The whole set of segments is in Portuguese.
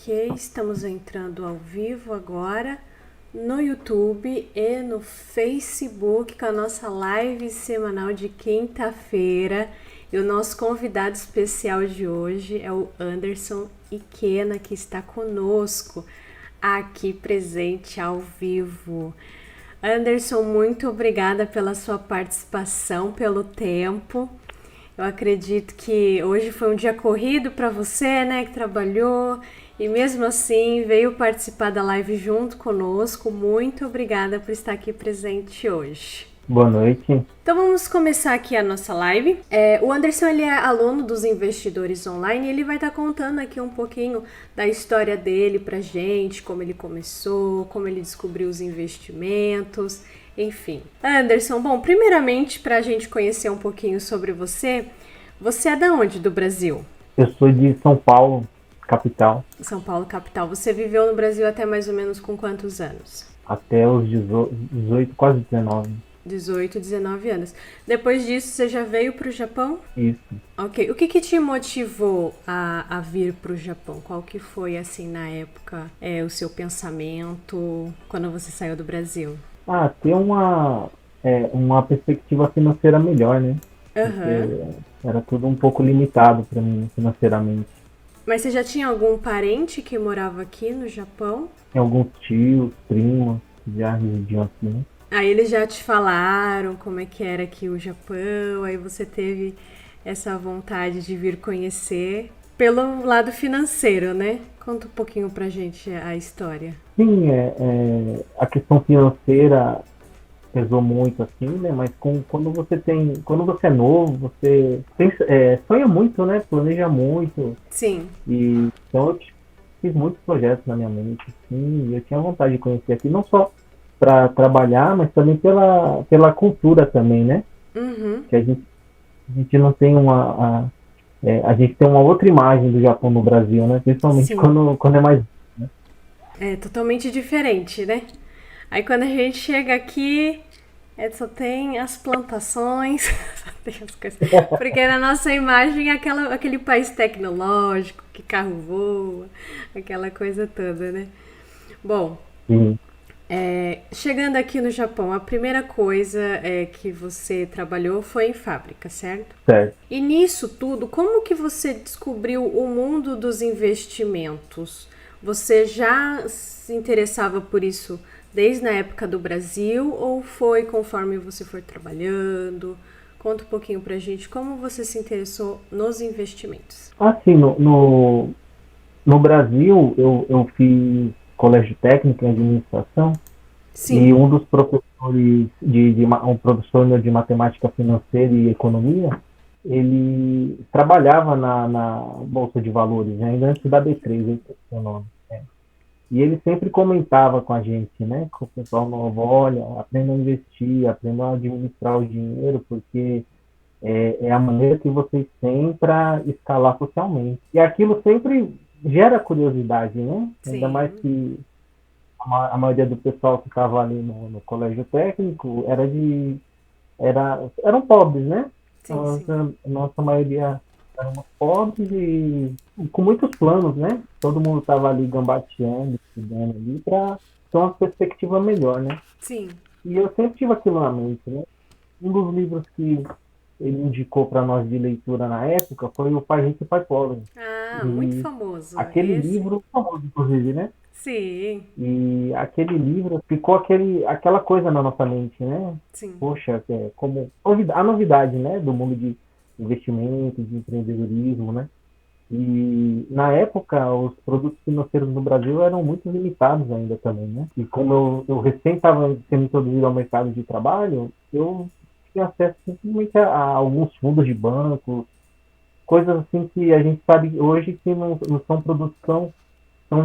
Ok, estamos entrando ao vivo agora no YouTube e no Facebook com a nossa live semanal de quinta-feira. E o nosso convidado especial de hoje é o Anderson Iquena, que está conosco aqui presente ao vivo. Anderson, muito obrigada pela sua participação, pelo tempo. Eu acredito que hoje foi um dia corrido para você, né, que trabalhou e mesmo assim veio participar da live junto conosco. Muito obrigada por estar aqui presente hoje. Boa noite. Então vamos começar aqui a nossa live. O Anderson, ele é aluno dos Investidores Online e ele vai estar contando aqui um pouquinho da história dele pra gente, como ele começou, como ele descobriu os investimentos, enfim. Anderson, bom, primeiramente pra gente conhecer um pouquinho sobre você, você é da onde do Brasil? Eu sou de São Paulo, capital, São Paulo, capital. Você viveu no Brasil até mais ou menos com quantos anos? até os 18, quase 19. 18, 19 anos. Depois disso, você já veio para o Japão? Isso. Ok. O que te motivou a vir para o Japão? Qual que foi, assim, na época, o seu pensamento quando você saiu do Brasil? Ter uma perspectiva financeira melhor, né? Aham. Porque era tudo um pouco limitado para mim financeiramente. Mas você já tinha algum parente que morava aqui no Japão? Tem alguns tios, primos que já residiam aqui, né? Aí eles já te falaram como é que era aqui o Japão, aí você teve essa vontade de vir conhecer pelo lado financeiro, né? Conta um pouquinho pra gente a história. Sim, a questão financeira pesou muito assim, né? Mas quando você é novo, você sonha muito, né? Planeja muito. Sim. E então eu fiz muitos projetos na minha mente, assim, e eu tinha vontade de conhecer aqui, não só para trabalhar, mas também pela cultura também, né? Uhum. Que a gente não tem a gente tem uma outra imagem do Japão no Brasil, né? Principalmente Sim. quando é mais, né? É totalmente diferente, né? Aí quando a gente chega aqui, só tem as plantações, só tem as coisas. Porque na nossa imagem é aquele país tecnológico, que carro voa, aquela coisa toda, né? Bom, Sim, chegando aqui no Japão, a primeira coisa que você trabalhou foi em fábrica, certo? certo. E nisso tudo, como que você descobriu o mundo dos investimentos? Você já se interessava por isso desde a época do Brasil ou foi conforme você foi trabalhando? Conta um pouquinho pra gente como você se interessou nos investimentos. Assim, no Brasil, eu fiz colégio técnico em administração. E Sim, um dos professores um professor meu de matemática financeira e economia, ele trabalhava na Bolsa de Valores, né, ainda antes da B3, esse é o nome. Né? E ele sempre comentava com a gente, né, com o pessoal novo, olha, aprenda a investir, aprenda a administrar o dinheiro, porque é a maneira que vocês têm para escalar socialmente. E aquilo sempre gera curiosidade, né? Ainda mais sim, que a maioria do pessoal que estava ali no colégio técnico eram pobres, né? sim, Então, sim, a nossa maioria éramos pobres e com muitos planos, né? Todo mundo estava ali gambateando, estudando ali para ter uma perspectiva melhor, né? sim. E eu sempre tive aquilo na mente, né? Um dos livros que ele indicou para nós de leitura na época foi o Pai Rico e Pai Pobre. Ah, muito E famoso aquele esse. livro, famoso inclusive, né? Sim, E aquele livro ficou aquela coisa na nossa mente, né? sim, Poxa, como a novidade, né, do mundo de investimento, de empreendedorismo, né? E na época os produtos financeiros no Brasil eram muito limitados ainda também, né? E como eu recém estava sendo introduzido ao mercado de trabalho, eu tinha acesso simplesmente a alguns fundos de banco, coisas assim que a gente sabe hoje que não são produtos tão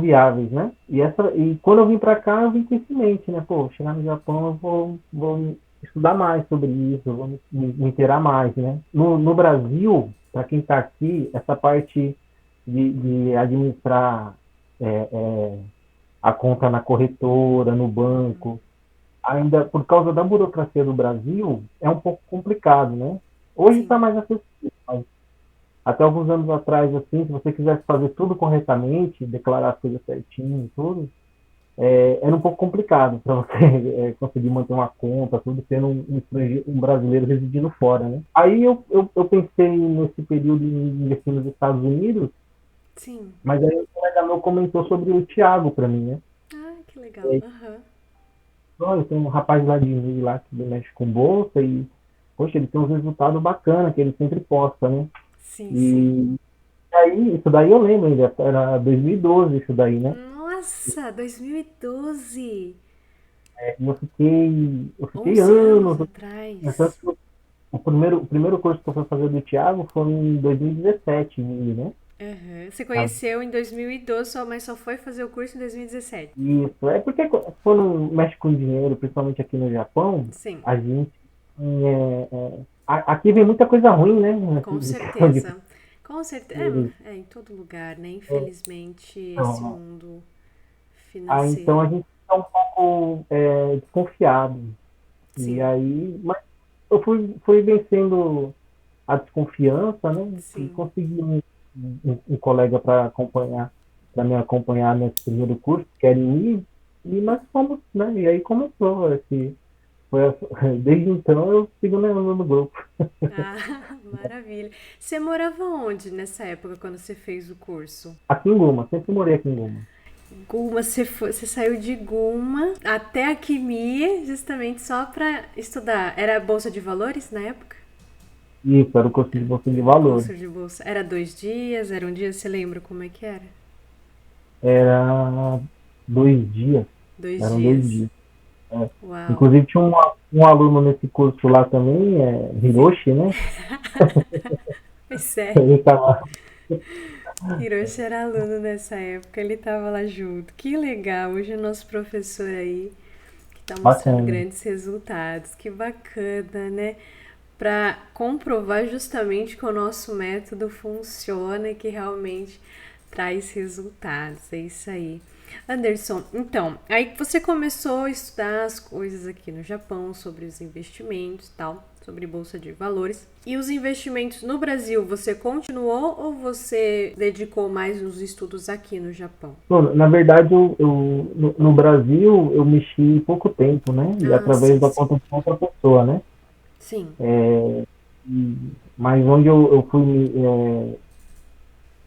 viáveis, né? E quando eu vim para cá, eu vim com isso em mente, né? Pô, chegar no Japão, eu vou estudar mais sobre isso, eu vou me inteirar mais, né? No Brasil, para quem está aqui, essa parte de administrar é, é, a conta na corretora, no banco, ainda por causa da burocracia do Brasil, é um pouco complicado, né? Hoje está sim. mais acessível, até alguns anos atrás, assim, se você quisesse fazer tudo corretamente, declarar as coisas certinho e tudo, era um pouco complicado para você conseguir manter uma conta, tudo sendo um brasileiro residindo fora, né? Aí eu pensei nesse período em investir nos Estados Unidos, Sim. mas aí o colega meu comentou sobre o Thiago para mim, né? Ah, que E legal. aí, Aham. olha, tem um rapaz lá de Rio lá que mexe com bolsa e, poxa, ele tem uns resultados bacanas que ele sempre posta, né? Sim, sim. E aí, isso daí eu lembro ainda, era 2012 isso daí, né? Nossa, 2012. E eu fiquei 11 anos anos, atrás. o primeiro curso que eu fui fazer do Thiago foi em 2017, né? Aham. Você Ah, conheceu em 2012, mas só foi fazer o curso em 2017. isso, é porque quando mexe com dinheiro, principalmente aqui no Japão, Sim, a gente, aqui vem muita coisa ruim, né? com Em questão de certeza. Com certeza. dinheiro. É em todo lugar, né? Infelizmente, esse Então, mundo então a financeiro. gente fica um pouco desconfiado. E Sim, aí, mas eu fui vencendo a desconfiança, né? E sim. consegui um colega para me acompanhar nesse primeiro curso, que era em ir, e nós fomos, né? E aí começou desde então eu sigo no grupo. Ah, maravilha. Você morava onde nessa época, quando você fez o curso? Aqui em Guma, sempre morei aqui em Guma. Guma, você saiu de Guma até a Kimi justamente só para estudar. Era bolsa de valores na época? Isso, era o curso de Bolsa de Valores. Curso de bolsa. Era 2 dias? Era um dia? Você lembra como é que era? Era 2 dias, Dois eram dois dias. dias. É. Uau. Inclusive tinha um aluno nesse curso lá também, Sim. Hiroshi, né? Pois é. Ele tava Hiroshi era aluno nessa época, ele tava lá junto. Que legal. Hoje é nosso professor aí que tá mostrando bacana. grandes resultados. Que bacana, né? Para comprovar justamente que o nosso método funciona e que realmente traz resultados. É isso aí. Anderson, então, aí você começou a estudar as coisas aqui no Japão sobre os investimentos e tal, sobre bolsa de valores. E os investimentos no Brasil, você continuou ou você dedicou mais os estudos aqui no Japão? Bom, na verdade, no Brasil eu mexi pouco tempo, né? E Ah, através sim, da sim. conta de outra pessoa, né? Sim. Mas onde eu fui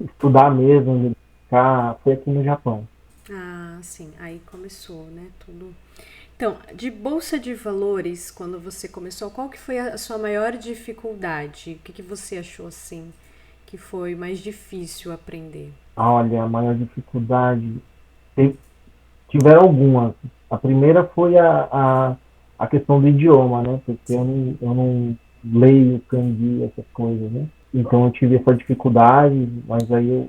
estudar mesmo, me dedicar, foi aqui no Japão. Ah, sim. Aí começou, né? Tudo. Então, de bolsa de valores, quando você começou, qual que foi a sua maior dificuldade? O que você achou assim que foi mais difícil aprender? Olha, a maior dificuldade, te- tiveram algumas. A primeira foi a questão do idioma, né? Porque eu Sim. não leio kanji, essas coisas, né? Então eu tive essa dificuldade, mas aí eu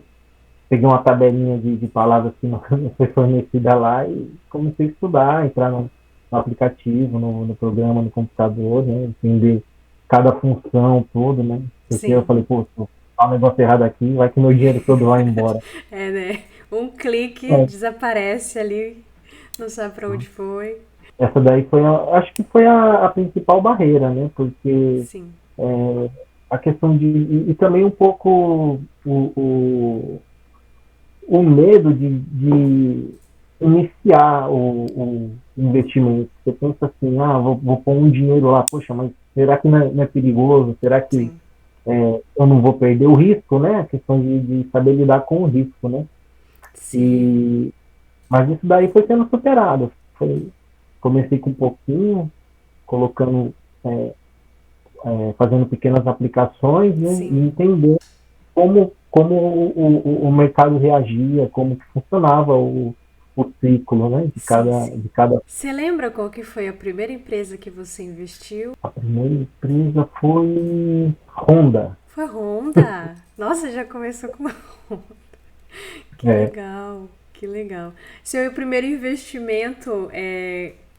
peguei uma tabelinha de palavras que não foi fornecida lá e comecei a estudar, entrar no aplicativo, no programa, no computador, né? Entender cada função, tudo, né? Porque eu Sim. falei, pô, se eu falar um negócio errado aqui, vai que meu dinheiro todo vai embora. É, né? Um clique É, desaparece ali, não sabe para onde foi. essa daí foi, acho que foi a principal barreira, né? Porque Sim. é, a questão de. E também um pouco o medo de iniciar o investimento. Você pensa assim, vou pôr um dinheiro lá, poxa, mas será que não é perigoso? Será que Sim. eu não vou perder o risco, né? A questão de saber lidar com o risco, né? Sim. E, mas isso daí foi sendo superado. Comecei com um pouquinho, colocando, fazendo pequenas aplicações, né? E Sim. entender como o mercado reagia, como que funcionava o ciclo, né, de Sim, cada, sim. de cada. Você lembra qual que foi a primeira empresa que você investiu? A primeira empresa foi Honda. Foi Honda. Nossa, já começou com Honda. Que É, legal, que legal. Seu primeiro investimento,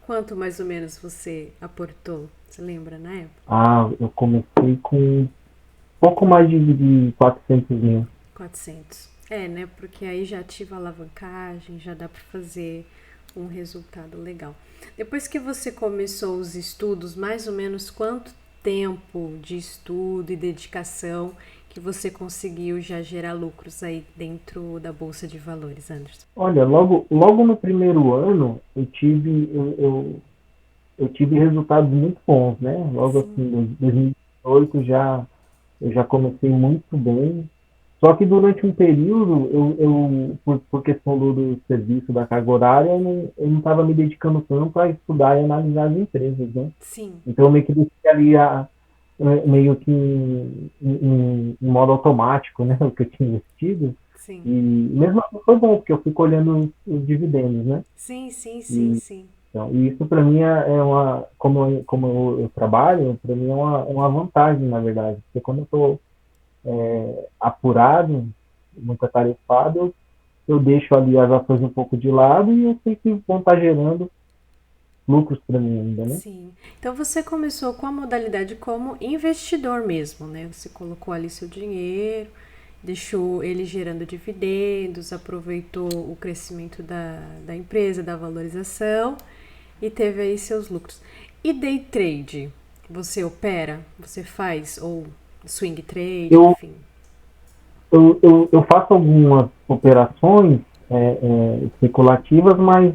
quanto mais ou menos você aportou? Você lembra na época? eu comecei com pouco mais de 400 mil. 400. É, né? Porque aí já ativa a alavancagem, já dá para fazer um resultado legal. Depois que você começou os estudos, mais ou menos quanto tempo de estudo e dedicação que você conseguiu já gerar lucros aí dentro da Bolsa de Valores, Anderson? Olha, logo no primeiro ano eu tive resultados muito bons, né? Logo assim, Sim, em 2018 eu já comecei muito bem. Só que durante um período, por questão do serviço, da carga horária, eu não estava me dedicando tanto a estudar e analisar as empresas, né? sim, Então eu meio que deixei ali meio que em modo automático, né? O que eu tinha investido. sim, E mesmo assim foi bom, porque eu fui colhendo os dividendos, né? sim, sim, sim, E, sim. então, e isso para mim é uma, como eu trabalho, para mim é uma vantagem, na verdade. Porque quando eu estou apurado, muito atarefado, eu deixo ali as ações um pouco de lado e eu sei que vão estar gerando lucros para mim ainda, né? Sim. Então você começou com a modalidade como investidor mesmo, né? Você colocou ali seu dinheiro, deixou ele gerando dividendos, aproveitou o crescimento da empresa, da valorização e teve aí seus lucros. E day trade? Você opera? Você faz? Ou swing trade, Eu, enfim? eu faço algumas operações especulativas, mas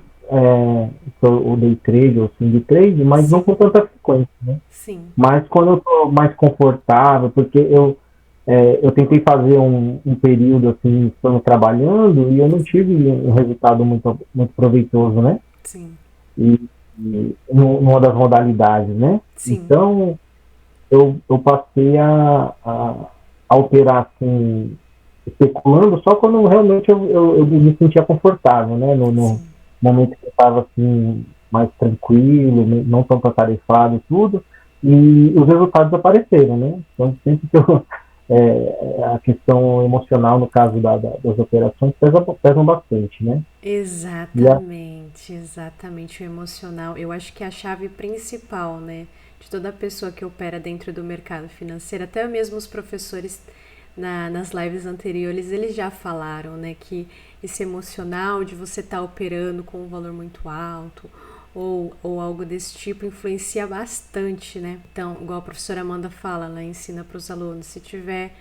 o day trade ou swing trade, mas não Sim, com tanta frequência, né? sim, Mas quando eu estou mais confortável, porque eu tentei fazer um período assim, estando trabalhando, e eu não tive um resultado muito proveitoso, né? sim, E, numa das modalidades, né? sim, Então, eu passei a operar assim, especulando só quando realmente eu me sentia confortável, né? No sim. momento que eu estava assim, mais tranquilo, não tão atarefado e tudo, e os resultados apareceram, né? Então, sempre que eu, a questão emocional, no caso das operações, pesam bastante, né? E a, Exatamente, exatamente o emocional. Eu acho que é a chave principal, né, de toda pessoa que opera dentro do mercado financeiro, até mesmo os professores nas lives anteriores, eles já falaram, né, que esse emocional de você estar operando com um valor muito alto ou algo desse tipo influencia bastante, né? Então, igual a professora Amanda fala, ela ensina para os alunos, se tiver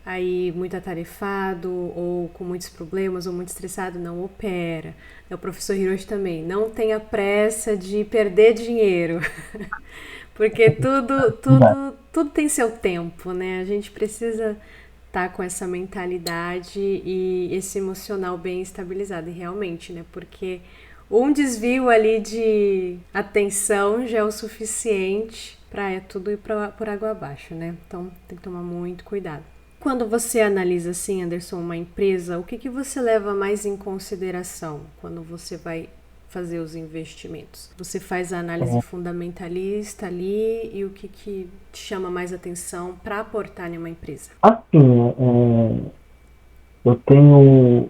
aí muito atarefado ou com muitos problemas ou muito estressado, não opera. O professor Hiroshi também, não tenha pressa de perder dinheiro, porque tudo tem seu tempo, né? A gente precisa estar com essa mentalidade e esse emocional bem estabilizado, e realmente, né? Porque um desvio ali de atenção já é o suficiente para tudo ir por água abaixo, né? Então tem que tomar muito cuidado. Quando você analisa assim, Anderson, uma empresa, o que você leva mais em consideração quando você vai fazer os investimentos? Você faz a análise fundamentalista ali e o que te chama mais atenção para aportar em uma empresa? assim, eu tenho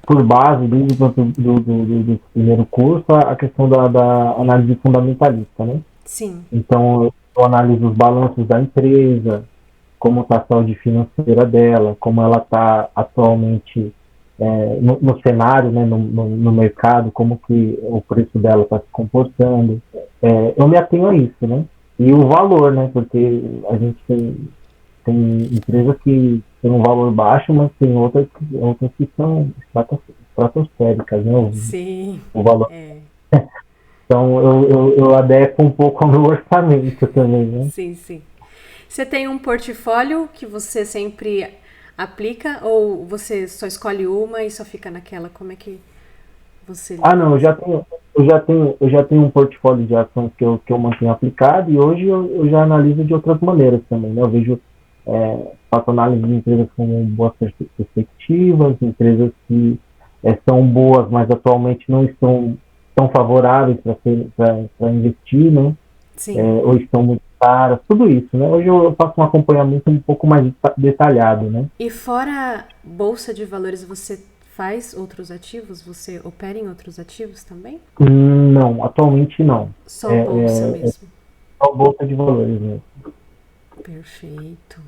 por base, desde do primeiro curso, a questão da análise fundamentalista, né? Sim, Então, eu analiso os balanços da empresa, como está a saúde financeira dela, como ela está atualmente no cenário, né, no mercado, como que o preço dela está se comportando. Eu me atenho a isso, né? E o valor, né? Porque a gente tem empresas que têm um valor baixo, mas tem outras que são estratosféricas, né? sim, O valor. é, Então eu adequo um pouco ao meu orçamento também, né? sim, sim. Você tem um portfólio que você sempre aplica ou você só escolhe uma e só fica naquela? Como é que você Ah, lida não, com isso? eu já tenho um portfólio de ações que eu mantenho aplicado e hoje eu já analiso de outras maneiras também, né? Eu vejo, faço análise de empresas com boas perspectivas, empresas que são boas, mas atualmente não estão tão favoráveis para investir, né? Sim. Ou estão muito caras, tudo isso, né? Hoje eu faço um acompanhamento um pouco mais detalhado, né? E fora bolsa de valores, você faz outros ativos? Você opera em outros ativos também? Não, atualmente não. É, Só bolsa é mesmo. só bolsa de valores, né? Perfeito.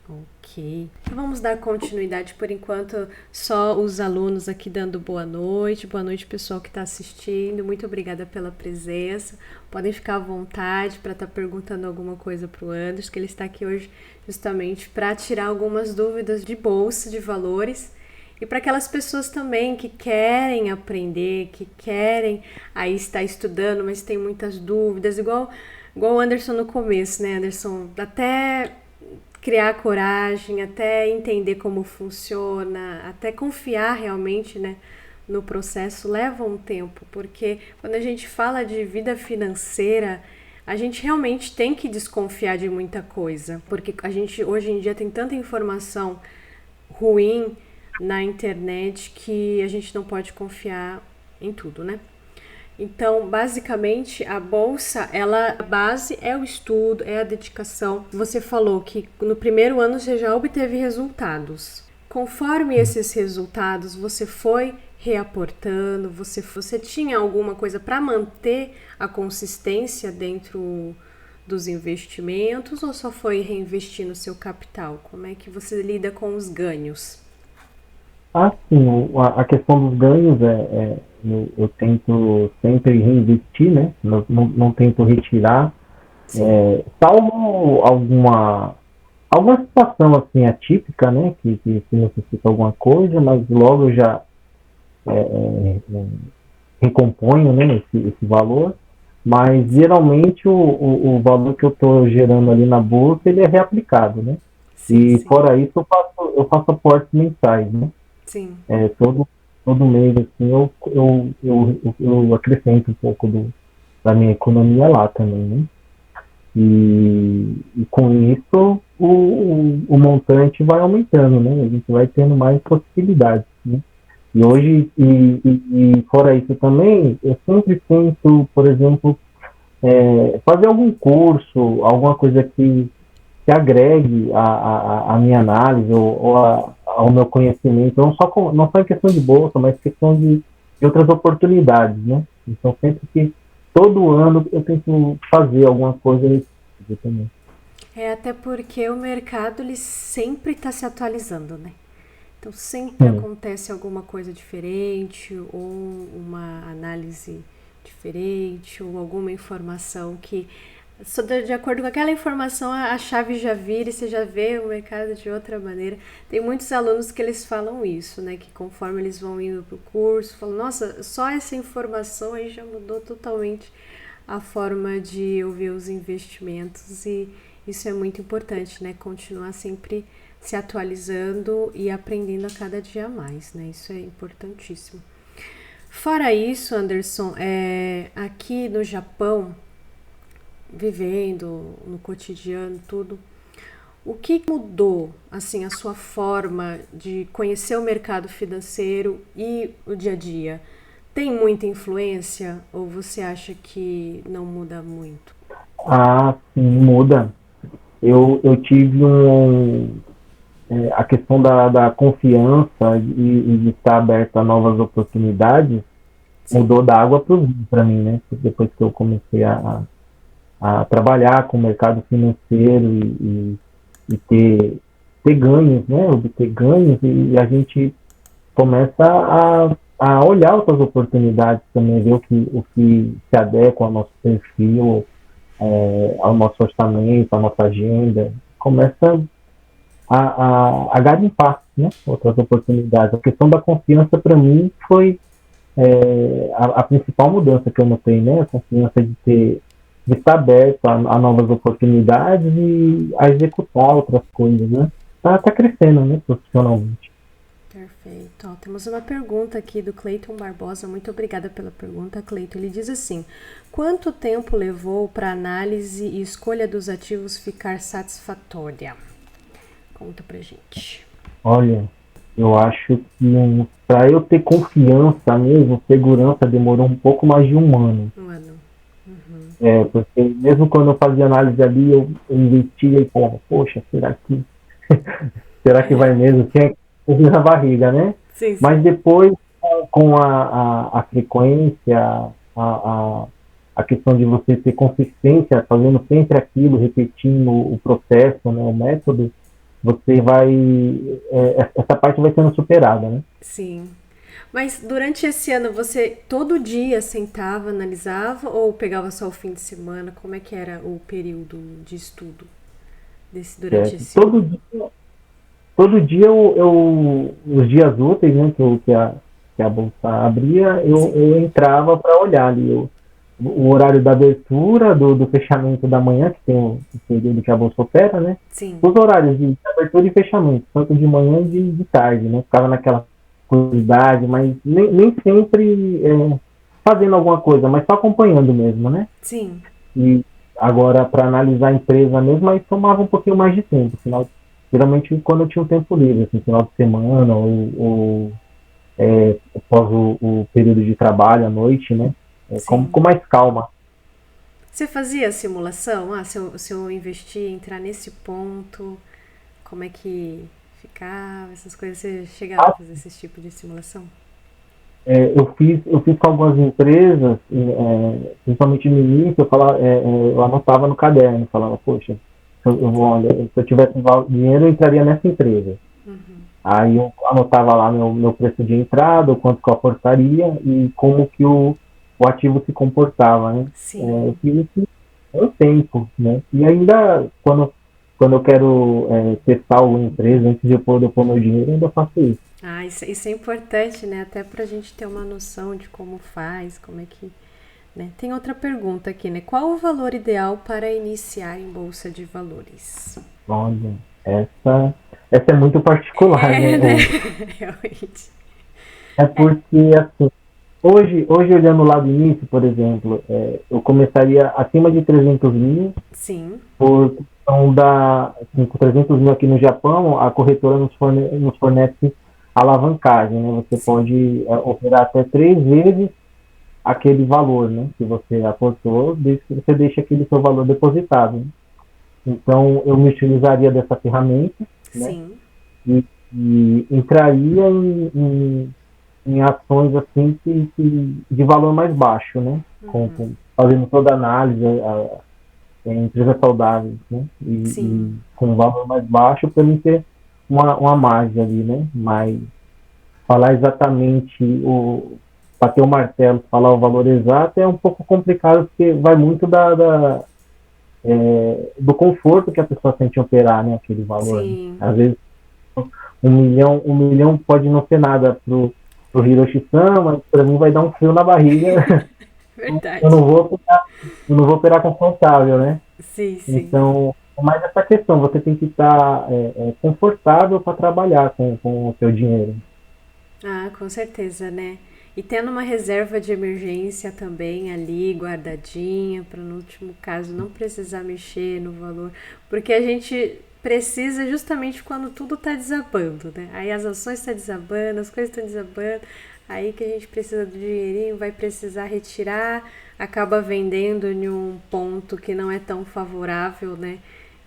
Ok. Então vamos dar continuidade por enquanto, só os alunos aqui dando boa noite pessoal que está assistindo, muito obrigada pela presença, podem ficar à vontade para estar perguntando alguma coisa para o Anderson, que ele está aqui hoje justamente para tirar algumas dúvidas de bolsa, de valores, e para aquelas pessoas também que querem aprender, que querem aí estar estudando, mas tem muitas dúvidas, igual o Anderson no começo, né, Anderson? Até criar coragem, até entender como funciona, até confiar realmente, né, no processo, leva um tempo, porque quando a gente fala de vida financeira, a gente realmente tem que desconfiar de muita coisa, porque a gente hoje em dia tem tanta informação ruim na internet que a gente não pode confiar em tudo, né? Então, basicamente, a bolsa, a base é o estudo, é a dedicação. Você falou que no primeiro ano você já obteve resultados. Conforme esses resultados, você foi reaportando, você tinha alguma coisa para manter a consistência dentro dos investimentos ou só foi reinvestir no seu capital? Como é que você lida com os ganhos? Sim, a questão dos ganhos eu tento sempre reinvestir, né? Não tento retirar, Sim, salvo alguma situação assim atípica, né? Que necessita alguma coisa, mas logo eu já recomponho, né? Esse valor. Mas geralmente o valor que eu estou gerando ali na bolsa ele é reaplicado, né? sim, E sim, fora isso eu faço aportes mensais, né? sim. Todo mês assim eu acrescento um pouco da minha economia lá também, né? E com isso o montante vai aumentando, né? A gente vai tendo mais possibilidades, né? E hoje, e fora isso também, eu sempre tento, por exemplo, fazer algum curso, alguma coisa que agregue a minha análise ou ao meu conhecimento, não só em questão de bolsa, mas questão de outras oportunidades, né? Então, sempre que todo ano eu tento fazer alguma coisa nesse sentido também. É até porque o mercado ele sempre está se atualizando, né? Então sempre Sim, acontece alguma coisa diferente, ou uma análise diferente, ou alguma informação que, de acordo com aquela informação, a chave já vira e você já vê o mercado de outra maneira. Tem muitos alunos que eles falam isso, né? Que conforme eles vão indo para o curso, falam, nossa, só essa informação aí já mudou totalmente a forma de eu ver os investimentos e isso é muito importante, né? Continuar sempre se atualizando e aprendendo a cada dia mais, né? Isso é importantíssimo. Fora isso, Anderson, aqui no Japão, vivendo no cotidiano, tudo, o que mudou, assim, a sua forma de conhecer o mercado financeiro e o dia a dia? Tem muita influência ou você acha que não muda muito? sim, muda. Eu tive a questão da confiança e de estar aberto a novas oportunidades Sim, mudou da água para o vinho para mim, né? Depois que eu comecei a trabalhar com o mercado financeiro e ter ganhos, né? Obter ganhos e a gente começa a olhar outras oportunidades também, ver o que se adequa ao nosso perfil, ao nosso orçamento, à nossa agenda. Começa a garimpar, né? Outras oportunidades. A questão da confiança para mim foi a principal mudança que eu notei, né? A confiança de estar aberto a novas oportunidades e a executar outras coisas, né? Tá crescendo, né? Profissionalmente. perfeito. Ó, temos uma pergunta aqui do Cleiton Barbosa. Muito obrigada pela pergunta, Cleiton. Ele diz assim: quanto tempo levou para a análise e escolha dos ativos ficar satisfatória? Conta pra gente. Olha, eu acho que para eu ter confiança mesmo, segurança, demorou um pouco mais de um ano. Um ano. Porque mesmo quando eu fazia análise ali, eu investia e falava, poxa, será que vai mesmo? Tinha coisa na barriga, né? Sim, Mas sim. depois, com a frequência, a, a questão de você ter consistência, fazendo sempre aquilo, repetindo o processo, né, o método, você vai, essa parte vai sendo superada, né? Sim. Mas durante esse ano você todo dia sentava, analisava ou pegava só o fim de semana? Como é que era o período de estudo durante Certo? esse ano? Todo dia os dias úteis, né, que a bolsa abria, Sim, eu entrava para olhar ali o horário da abertura, do fechamento da manhã, que tem o período que a bolsa opera, né? sim, Os horários de abertura e fechamento, tanto de manhã e de tarde, né? Ficava naquela curiosidade, mas nem sempre fazendo alguma coisa, mas só acompanhando mesmo, né? sim. E agora, para analisar a empresa mesmo, aí tomava um pouquinho mais de tempo. Geralmente, quando eu tinha um tempo livre, assim, final de semana ou após o período de trabalho, à noite, né? Sim. Com mais calma. Você fazia simulação? Ah, se eu investir, entrar nesse ponto, como é que ficava? Essas coisas, você chegava a Ah, fazer esse tipo de simulação? eu fiz com algumas empresas, principalmente no início, eu anotava no caderno, falava, poxa, olha, se eu tivesse dinheiro, eu entraria nessa empresa. Aí eu anotava lá meu preço de entrada, o quanto que eu aportaria e como que o ativo se comportava, né? Eu Sim. fiz isso há um tempo, né? E ainda, quando eu quero testar alguma empresa, antes de eu pôr meu dinheiro, eu ainda faço isso. Ah, isso é importante, né? Até pra gente ter uma noção de como faz, como é que. Né? Tem outra pergunta aqui, né? Qual o valor ideal para iniciar em Bolsa de Valores? Olha, essa é muito particular, É, né? né? Realmente. É porque, assim, hoje olhando lá do início, por exemplo, eu começaria acima de 300 mil, Sim, por questão assim, com 300 mil aqui no Japão, a corretora nos fornece alavancagem, né? Você sim. pode operar até 3 vezes aquele valor, né? Que você aportou, desde que você deixe aquele seu valor depositado, né? Então, eu me utilizaria dessa ferramenta, né? Sim. E, e entraria em ações assim de valor mais baixo, né? Fazendo toda a análise, em empresas saudáveis, né? Sim. E com um valor mais baixo para mim ter uma margem ali, né? Mas falar exatamente bater o martelo, falar o valor exato é um pouco complicado porque vai muito do conforto que a pessoa sente em operar, né? Aquele valor. Né? Sim. Às vezes 1 milhão pode não ser nada pro Hiroshi-san, mas para mim vai dar um frio na barriga. eu Verdade. não vou operar, eu não vou operar confortável, né? Sim, sim. Então, mais essa questão, você tem que estar confortável para trabalhar com o seu dinheiro. Ah, com certeza, né? E tendo uma reserva de emergência também ali guardadinha, para no último caso não precisar mexer no valor, porque a gente precisa justamente quando tudo tá desabando, né? Aí as ações estão desabando, as coisas estão desabando, aí que a gente precisa do dinheirinho, vai precisar retirar, acaba vendendo em um ponto que não é tão favorável, né?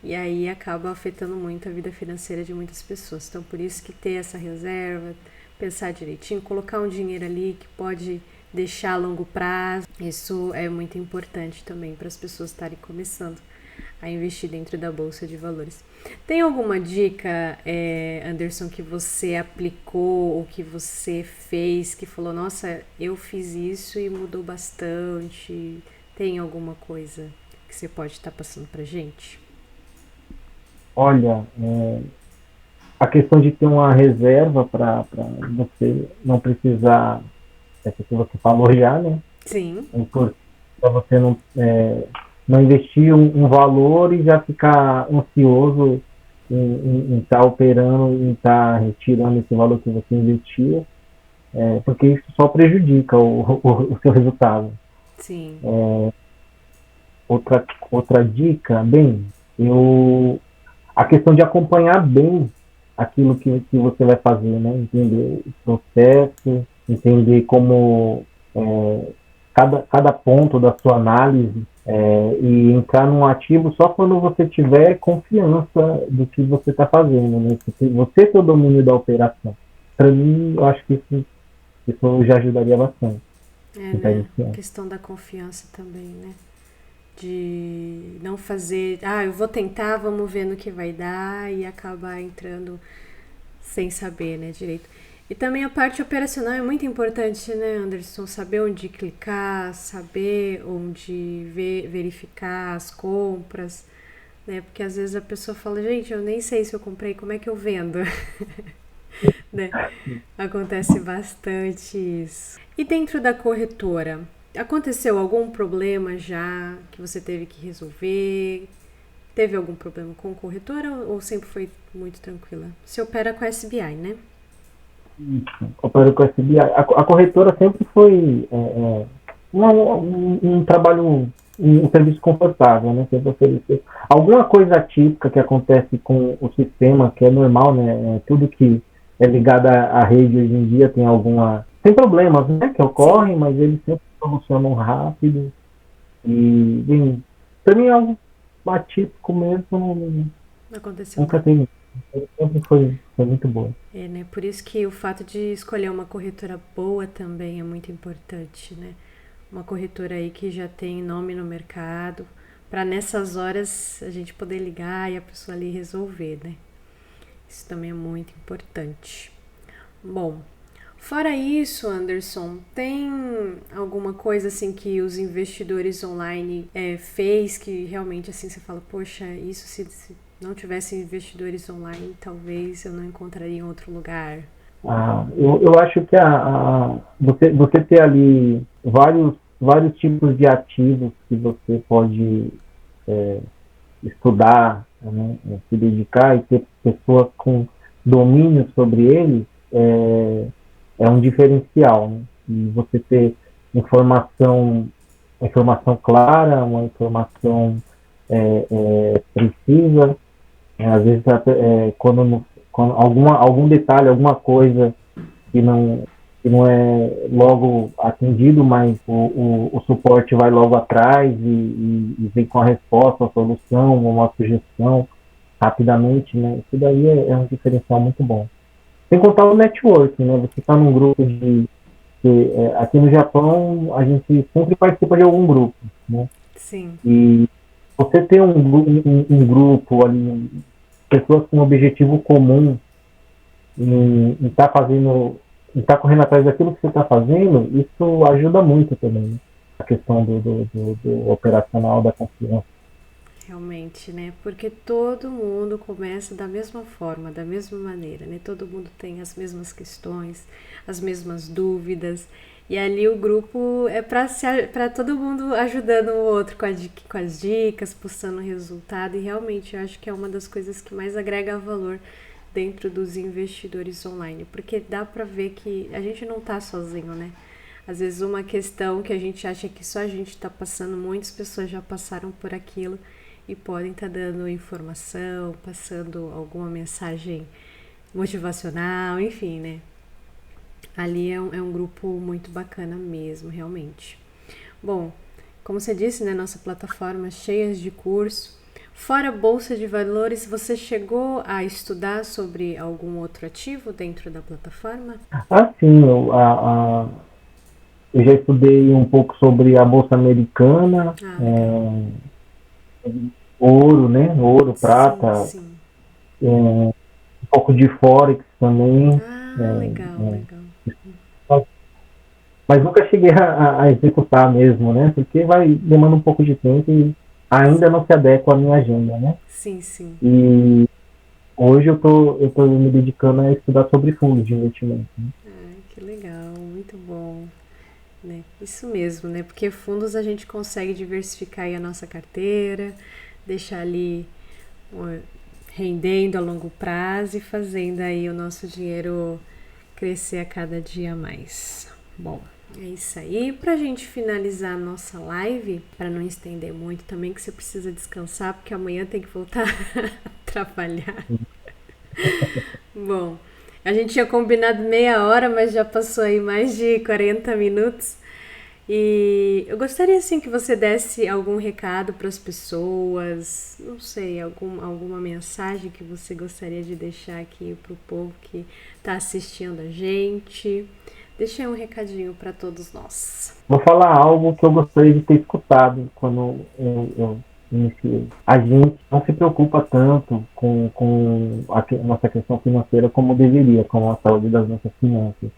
E aí acaba afetando muito a vida financeira de muitas pessoas. Então, por isso que ter essa reserva, pensar direitinho, colocar um dinheiro ali que pode deixar a longo prazo, isso é muito importante também para as pessoas estarem começando a investir dentro da bolsa de valores. Tem alguma dica, Anderson, que você aplicou ou que você fez que falou, nossa, eu fiz isso e mudou bastante? Tem alguma coisa que você pode estar passando para gente? Olha, a questão de ter uma reserva para você não precisar, essa que você falou já, né? Sim, Para você não investir um valor e já ficar ansioso em estar operando, em estar retirando esse valor que você investiu, porque isso só prejudica o seu resultado. sim. Outra dica, bem, a questão de acompanhar bem aquilo que você vai fazer, né? Entender o processo, entender como cada ponto da sua análise e entrar num ativo só quando você tiver confiança do que você está fazendo, né? Você ter o domínio da operação. Para mim, eu acho que isso já ajudaria bastante. É, Tentar né? iniciar. Questão da confiança também, né? de não fazer, eu vou tentar, vamos ver no que vai dar e acabar entrando sem saber, né, direito. E também a parte operacional é muito importante, né, Anderson? Saber onde clicar, saber onde verificar as compras, né? Porque às vezes a pessoa fala, gente, eu nem sei se eu comprei, como é que eu vendo? Né? Acontece bastante isso. E dentro da corretora, aconteceu algum problema já que você teve que resolver? Teve algum problema com corretora ou sempre foi muito tranquila? Você opera com a SBI, né? Opero com a SBI. A corretora sempre foi um trabalho, um serviço confortável, né? Sempre oferecer alguma coisa atípica que acontece com o sistema, que é normal, né? Tudo que é ligado à rede hoje em dia tem problemas, né? Que ocorrem, mas eles sempre solucionam rápido. E, bem, para mim é algo atípico mesmo, Não aconteceu nunca nada. teve. Sempre foi muito bom. É, né? Por isso que o fato de escolher uma corretora boa também é muito importante, né? Uma corretora aí que já tem nome no mercado, para nessas horas a gente poder ligar e a pessoa ali resolver, né? Isso também é muito importante. Bom, fora isso, Anderson, tem alguma coisa assim que os investidores online fez que realmente assim você fala, poxa, isso se não tivesse investidores online, talvez eu não encontraria em outro lugar. Eu acho que você ter ali vários tipos de ativos que você pode estudar, né, se dedicar e ter pessoas com domínio sobre eles é um diferencial. Né? E você ter informação clara, uma informação precisa, às vezes até, quando algum detalhe, alguma coisa que não é logo atendido, mas o suporte vai logo atrás e vem com a resposta, a solução, uma sugestão rapidamente, né? Isso daí é um diferencial muito bom. Sem contar o network, né? Você está num grupo aqui no Japão, a gente sempre participa de algum grupo, né? Sim. E você ter um grupo ali, pessoas com um objetivo comum em estar fazendo, em estar correndo atrás daquilo que você está fazendo, isso ajuda muito também, né? A questão do operacional, da confiança. Realmente, né? Porque todo mundo começa da mesma forma, da mesma maneira, né? Todo mundo tem as mesmas questões, as mesmas dúvidas. E ali o grupo é para todo mundo ajudando o outro com as dicas, postando o resultado. E realmente eu acho que é uma das coisas que mais agrega valor dentro dos investidores online, porque dá para ver que a gente não tá sozinho, né? Às vezes uma questão que a gente acha que só a gente está passando, muitas pessoas já passaram por aquilo e podem estar dando informação, passando alguma mensagem motivacional, enfim, né? Ali é um grupo muito bacana mesmo, realmente. Bom, como você disse, né, nossa plataforma cheia de curso. Fora a Bolsa de Valores, você chegou a estudar sobre algum outro ativo dentro da plataforma? Sim, eu já estudei um pouco sobre a Bolsa Americana, Ah, legal. ouro, né? Ouro, Sim, prata, sim. um pouco de Forex também. Ah, legal, É, legal. mas nunca cheguei a executar mesmo, né? Porque vai demanda um pouco de tempo e ainda não se adequa à minha agenda, né? Sim, sim. E hoje eu tô me dedicando a estudar sobre fundos de investimento. Né? Ah, que legal, muito bom. Né? Isso mesmo, né? Porque fundos a gente consegue diversificar aí a nossa carteira, deixar ali rendendo a longo prazo e fazendo aí o nosso dinheiro crescer a cada dia mais. Bom, é isso aí. Pra gente finalizar a nossa live, para não estender muito também, que você precisa descansar, porque amanhã tem que voltar a trabalhar. Bom, a gente tinha combinado meia hora, mas já passou aí mais de 40 minutos. E eu gostaria assim que você desse algum recado para as pessoas, não sei, alguma mensagem que você gostaria de deixar aqui para o povo que está assistindo a gente, Deixa aí um recadinho para todos nós. Vou falar algo que eu gostaria de ter escutado quando eu iniciei. A gente não se preocupa tanto com a nossa questão financeira como deveria, com a saúde das nossas finanças.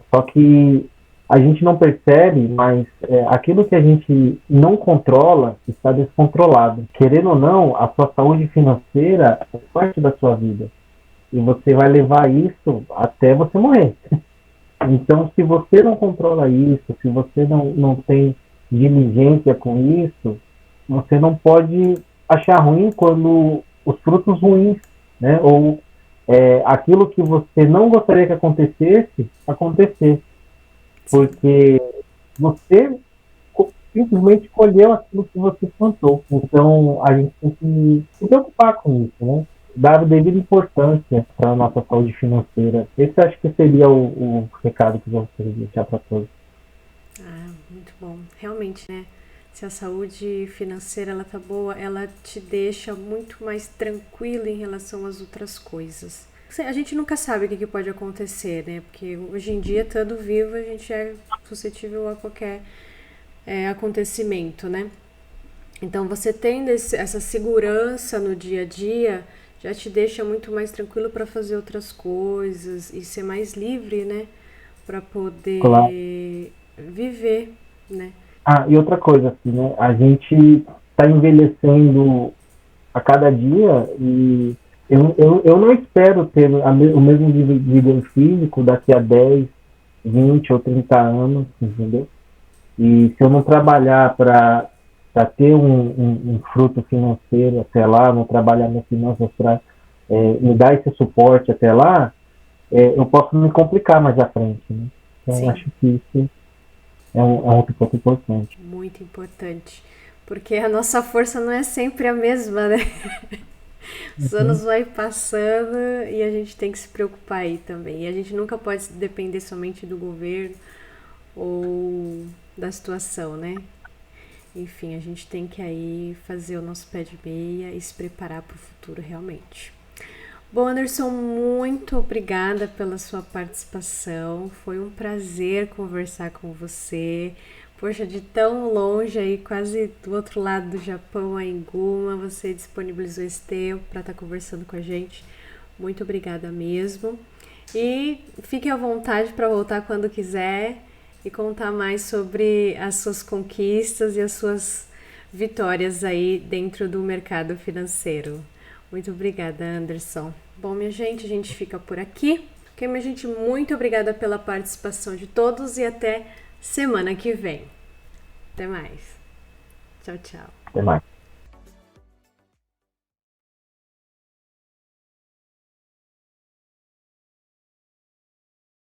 Só que a gente não percebe, mas aquilo que a gente não controla está descontrolado. Querendo ou não, a sua saúde financeira é parte da sua vida. E você vai levar isso até você morrer. Então, se você não controla isso, se você não tem diligência com isso, você não pode achar ruim quando os frutos ruins, né, ou aquilo que você não gostaria que acontecesse, acontecer. Porque você simplesmente colheu aquilo que você plantou. Então, a gente tem que se preocupar com isso, né? Dar a devida importância para a nossa saúde financeira. Esse acho que seria o recado que eu gostaria de deixar para todos. Ah, muito bom. Realmente, né? Se a saúde financeira ela tá boa, ela te deixa muito mais tranquila em relação às outras coisas. A gente nunca sabe o que pode acontecer, né? Porque hoje em dia, estando vivo, a gente é suscetível a qualquer acontecimento, né? Então, você tendo essa segurança no dia a dia, já te deixa muito mais tranquilo para fazer outras coisas e ser mais livre, né? Para poder Claro. viver, né? Ah, e outra coisa, assim, né? A gente está envelhecendo a cada dia e eu não espero ter o mesmo vigor físico daqui a 10, 20 ou 30 anos, entendeu? E se eu não trabalhar para ter um fruto financeiro até lá, não trabalhar minhas finanças para me dar esse suporte até lá, eu posso me complicar mais à frente. Né? Então, eu Sim, acho que isso é um outro ponto importante. muito importante. Porque a nossa força não é sempre a mesma, né? Os anos Uhum. vai passando e a gente tem que se preocupar aí também. E a gente nunca pode depender somente do governo ou da situação, né? Enfim, a gente tem que aí fazer o nosso pé de meia e se preparar para o futuro realmente. Bom, Anderson, muito obrigada pela sua participação. Foi um prazer conversar com você. Poxa, de tão longe aí, quase do outro lado do Japão, aí em Guma, você disponibilizou esse tempo para estar conversando com a gente. Muito obrigada mesmo. E fique à vontade para voltar quando quiser e contar mais sobre as suas conquistas e as suas vitórias aí dentro do mercado financeiro. Muito obrigada, Anderson. Bom, minha gente, a gente fica por aqui. Ok, minha gente, muito obrigada pela participação de todos e até semana que vem. Até mais. Tchau, tchau. Até mais.